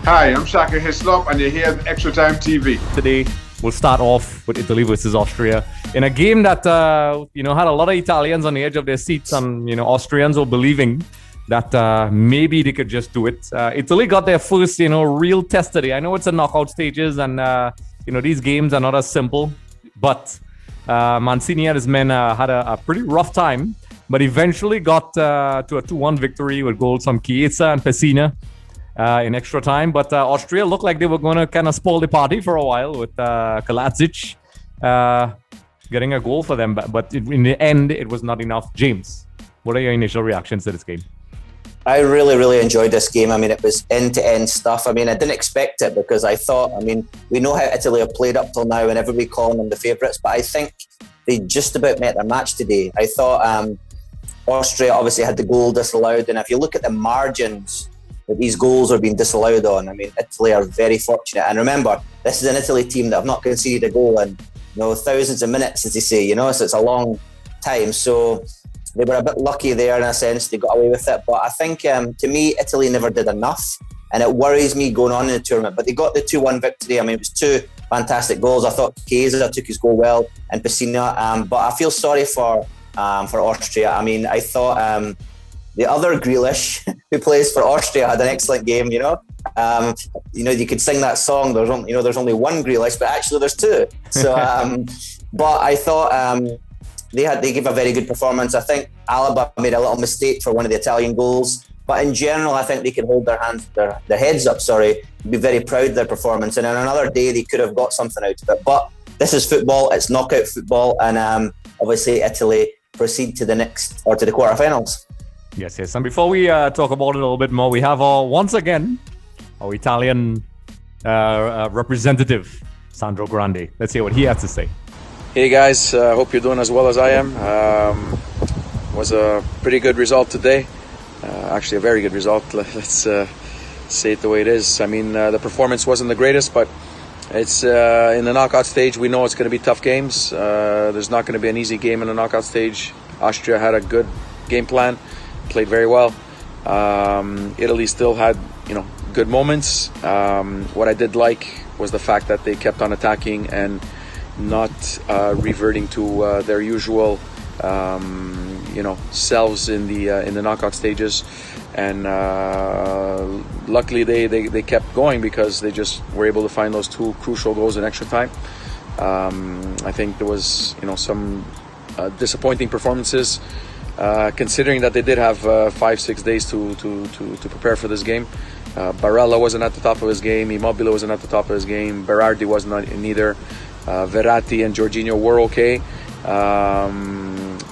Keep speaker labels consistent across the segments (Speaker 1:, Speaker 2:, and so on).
Speaker 1: Hi, I'm Shaka Hislop, and you're here at Extra Time TV.
Speaker 2: Today, we'll start off with Italy versus Austria in a game that had a lot of Italians on the edge of their seats, and Austrians were believing that maybe they could just do it. Italy got their first real test today. I know it's a knockout stages, and these games are not as simple, but Mancini and his men had a pretty rough time, but eventually got to a 2-1 victory with goals from Chiesa and Pessina in extra time. But Austria looked like they were going to kind of spoil the party for a while with Kaladzic getting a goal for them. But in the end, it was not enough. James, what are your initial reactions to this game?
Speaker 3: I really, really enjoyed this game. I mean, it was end-to-end stuff. I mean, I didn't expect it because I thought, we know how Italy have played up till now and everybody calling them the favourites, but I think they just about met their match today. I thought Austria obviously had the goal disallowed, and if you look at the margins that these goals are being disallowed on, Italy are very fortunate. And remember, this is an Italy team that have not conceded a goal in thousands of minutes, as they say, so it's a long time. So they were a bit lucky there in a sense. They got away with it. But I think, to me, Italy never did enough. And it worries me going on in the tournament. But they got the 2-1 victory. It was two fantastic goals. I thought Chiesa took his goal well and Pessina. But I feel sorry for Austria. I thought the other Grealish, who plays for Austria, had an excellent game, you could sing that song, there's only one Grealish, but actually there's two. So, but I thought they gave a very good performance. I think Alaba made a little mistake for one of the Italian goals, but in general, I think they can hold their heads up, be very proud of their performance. And on another day, they could have got something out of it. But this is football, it's knockout football, and obviously Italy proceed to the quarterfinals.
Speaker 2: Yes. And before we talk about it a little bit more, we have once again our Italian representative, Sandre Grande. Let's hear what he has to say.
Speaker 4: Hey guys, hope you're doing as well as I am. Was a pretty good result today. Actually, a very good result. Let's say it the way it is. The performance wasn't the greatest, but it's in the knockout stage. We know it's going to be tough games. There's not going to be an easy game in the knockout stage. Austria had a good game plan, played very well. Italy still had, good moments. What I did like was the fact that they kept on attacking and not reverting to their usual, selves in the knockout stages. And luckily they kept going because they just were able to find those two crucial goals in extra time. I think there was, some disappointing performances, considering that they did have 5-6 days to prepare for this game. Barella wasn't at the top of his game. Immobile wasn't at the top of his game. Berardi was not neither. Verratti and Jorginho were okay.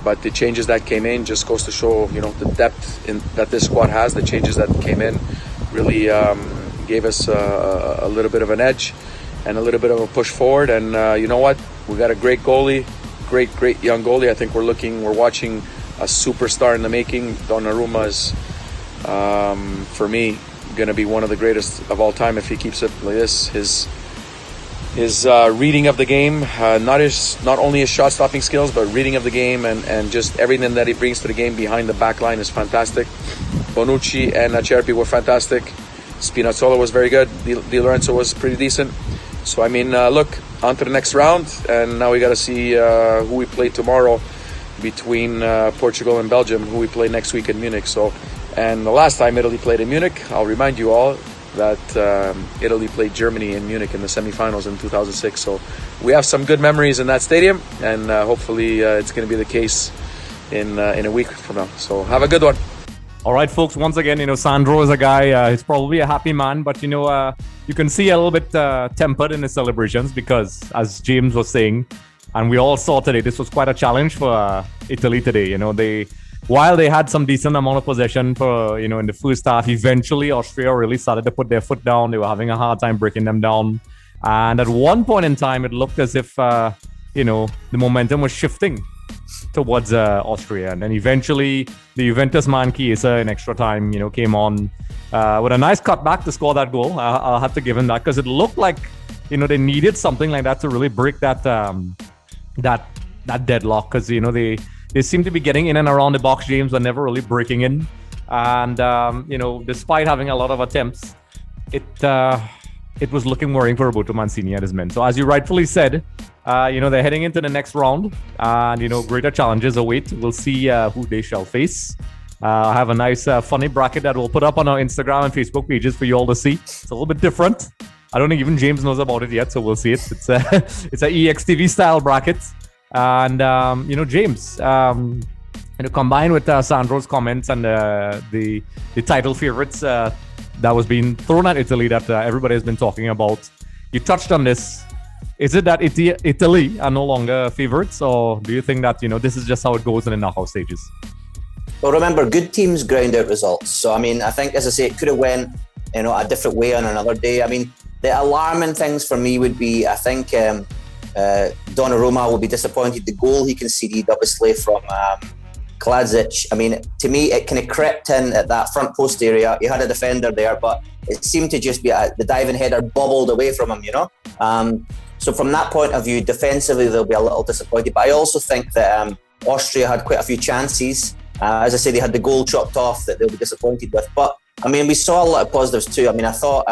Speaker 4: But the changes that came in just goes to show, the depth that this squad has. The changes that came in really gave us a little bit of an edge and a little bit of a push forward. And you know what? We got a great goalie, great young goalie. I think we're watching a superstar in the making. Donnarumma is, for me, going to be one of the greatest of all time if he keeps it like this. His reading of the game, not only his shot-stopping skills, but reading of the game and just everything that he brings to the game behind the back line is fantastic. Bonucci and Acerbi were fantastic. Spinazzola was very good. Di Lorenzo was pretty decent. So, look, on to the next round. And now we got to see who we play tomorrow between Portugal and Belgium, who we play next week in Munich. And the last time Italy played in Munich, I'll remind you all that Italy played Germany in Munich in the semifinals in 2006. So we have some good memories in that stadium, and hopefully it's going to be the case in a week from now. So have a good one.
Speaker 2: All right, folks. Once again, Sandro is a guy. He's probably a happy man, but you can see a little bit tempered in his celebrations because, as James was saying, and we all saw today, this was quite a challenge for Italy today. While they had some decent amount of possession for, in the first half, eventually Austria really started to put their foot down. They were having a hard time breaking them down. And at one point in time, it looked as if, the momentum was shifting towards Austria. And then eventually the Juventus man Chiesa in extra time, came on with a nice cutback to score that goal. I'll have to give him that because it looked like, they needed something like that to really break that deadlock because, they seem to be getting in and around the box, James, but never really breaking in. And, despite having a lot of attempts, it was looking worrying for Roberto Mancini and his men. So as you rightfully said, they're heading into the next round, and greater challenges await. We'll see who they shall face. I have a nice funny bracket that we'll put up on our Instagram and Facebook pages for you all to see. It's a little bit different. I don't think even James knows about it yet, so we'll see it. It's a EXTV style bracket, and James, combined with Sandro's comments and the title favorites that was being thrown at Italy that everybody has been talking about. You touched on this. Is it that Italy are no longer favorites, or do you think that this is just how it goes in the knockout stages?
Speaker 3: Well, remember, good teams ground out results. So, I think, as I say, it could have went, a different way on another day. The alarming things for me would be, I think, Donnarumma will be disappointed. The goal he conceded, obviously, from Kladzic. To me, it kind of crept in at that front post area. He had a defender there, but it seemed to just be the diving header bobbled away from him, So from that point of view, defensively, they'll be a little disappointed. But I also think that Austria had quite a few chances. As I say, they had the goal chopped off that they'll be disappointed with. But, we saw a lot of positives too. I thought,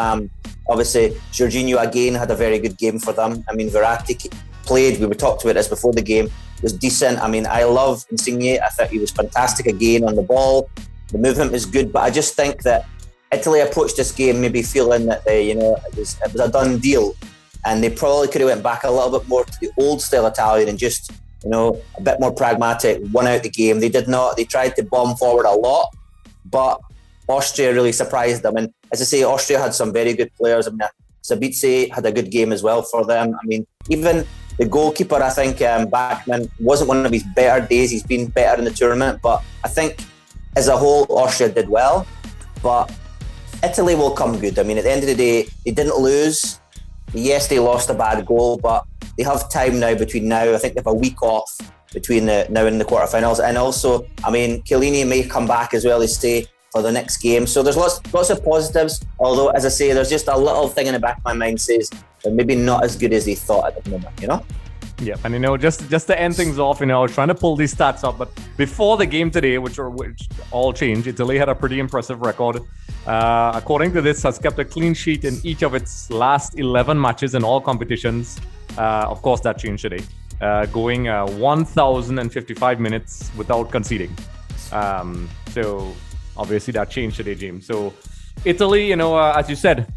Speaker 3: obviously, Jorginho again had a very good game for them. Verratti played, we talked about this before the game, was decent. I love Insigne. I thought he was fantastic again on the ball. The movement is good. But I just think that Italy approached this game maybe feeling that it was a done deal. And they probably could have went back a little bit more to the old style Italian and just, a bit more pragmatic, won out the game. They did not. They tried to bomb forward a lot, but Austria really surprised them. And as I say, Austria had some very good players. Sabitzer had a good game as well for them. Even the goalkeeper, I think, Bachmann, wasn't one of his better days. He's been better in the tournament, but I think as a whole, Austria did well. But Italy will come good. At the end of the day, they didn't lose. Yes, they lost a bad goal, but they have time now between now. I think they have a week off between now and the quarterfinals. And also, Chiellini may come back as well as stay for the next game. So there's lots of positives. Although, as I say, there's just a little thing in the back of my mind says they're maybe not as good as they thought at the moment,
Speaker 2: Yeah, and just to end things off, I was trying to pull these stats up, but before the game today, which all changed, Italy had a pretty impressive record. According to this, has kept a clean sheet in each of its last 11 matches in all competitions. Of course, that changed today, going 1,055 minutes without conceding. So obviously that changed today, James. So Italy, as you said,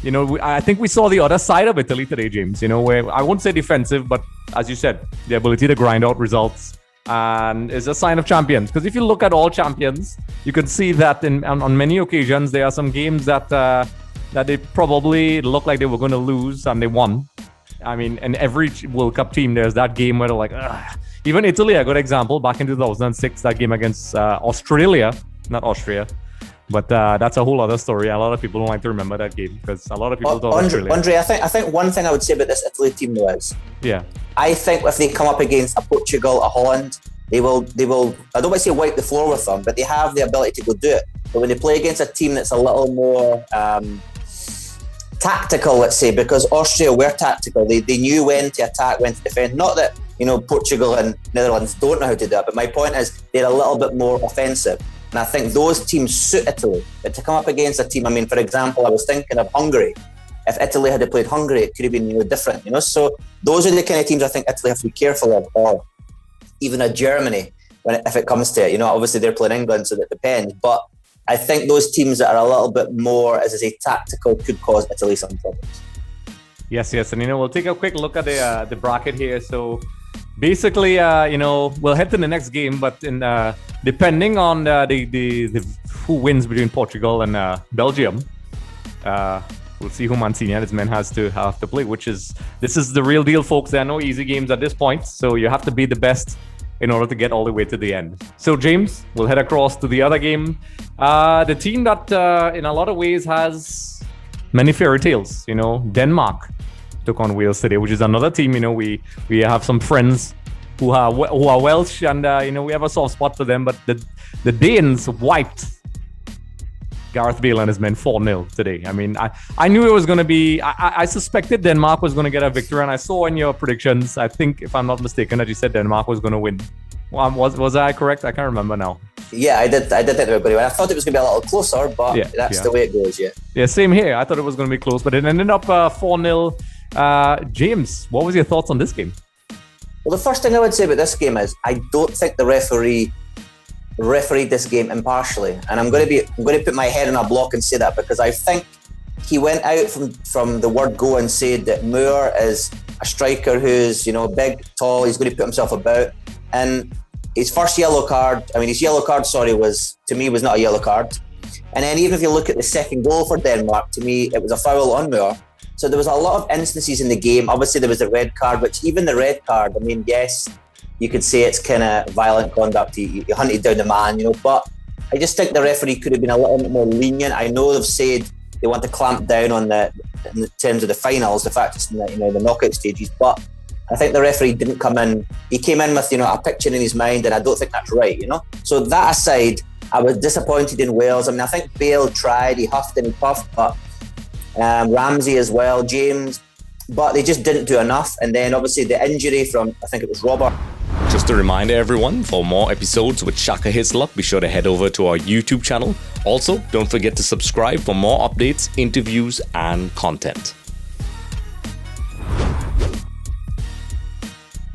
Speaker 2: I think we saw the other side of Italy today, James, where I won't say defensive, but as you said, the ability to grind out results and is a sign of champions. Because if you look at all champions, you can see that on many occasions, there are some games that they probably looked like they were going to lose and they won. In every World Cup team, there's that game where they're like, ugh. Even Italy, a good example, back in 2006, that game against Australia, not Austria. But that's a whole other story. A lot of people don't like to remember that game because a lot of people don't.
Speaker 3: Andre, I think one thing I would say about this Italy team though is, I think if they come up against a Portugal, a Holland, they will. I don't want to say wipe the floor with them, but they have the ability to go do it. But when they play against a team that's a little more tactical, let's say, because Austria were tactical, they knew when to attack, when to defend. Not that Portugal and Netherlands don't know how to do it, but my point is they're a little bit more offensive. And I think those teams suit Italy. But to come up against a team, for example, I was thinking of Hungary. If Italy had played Hungary, it could have been different, So those are the kind of teams I think Italy have to be careful of, or even a Germany, if it comes to it. Obviously they're playing England, so that depends. But I think those teams that are a little bit more, as I say, tactical could cause Italy some problems.
Speaker 2: Yes. And, we'll take a quick look at the bracket here. So basically, we'll head to the next game, but depending on the who wins between Portugal and Belgium, we'll see who Mancini and his men have to play. This is the real deal, folks. There are no easy games at this point, so you have to be the best in order to get all the way to the end. So James, we'll head across to the other game. The team that, in a lot of ways, has many fairy tales. Denmark took on Wales today, which is another team. We have some friends who are Welsh, and we have a soft spot for them. But the Danes wiped Gareth Bale and his men 4-0 today. I knew it was going to be. I suspected Denmark was going to get a victory, and I saw in your predictions, I think, if I'm not mistaken, that you said Denmark was going to win. Was I correct? I can't remember now.
Speaker 3: Yeah, I did think they were going to win. I thought it was going to be a little closer, but that's the way it goes, yeah.
Speaker 2: Yeah, same here. I thought it was going to be close, but it ended up 4-0. James, what was your thoughts on this game?
Speaker 3: Well, the first thing I would say about this game is I don't think the refereed this game impartially, and I'm going to put my head in a block and say that, because I think he went out from the word go and said that Moore is a striker who's, big, tall, he's going to put himself about, and his first yellow card, was not a yellow card. And then even if you look at the second goal for Denmark, to me, it was a foul on Moore. So there was a lot of instances in the game. Obviously, there was a red card, which even the red card, yes, you could say it's kind of violent conduct. You hunted down the man, but I just think the referee could have been a little bit more lenient. I know they've said they want to clamp down on in terms of the finals, the fact it's in the knockout stages, but I think the referee didn't come in. He came in with, a picture in his mind, and I don't think that's right, So that aside, I was disappointed in Wales. I think Bale tried, he huffed and he puffed, but Ramsey as well, James, but they just didn't do enough. And then obviously the injury from, I think it was Robert.
Speaker 5: Just a reminder, everyone, for more episodes with Shaka Hislop, be sure to head over to our YouTube channel. Also, don't forget to subscribe for more updates, interviews, and content.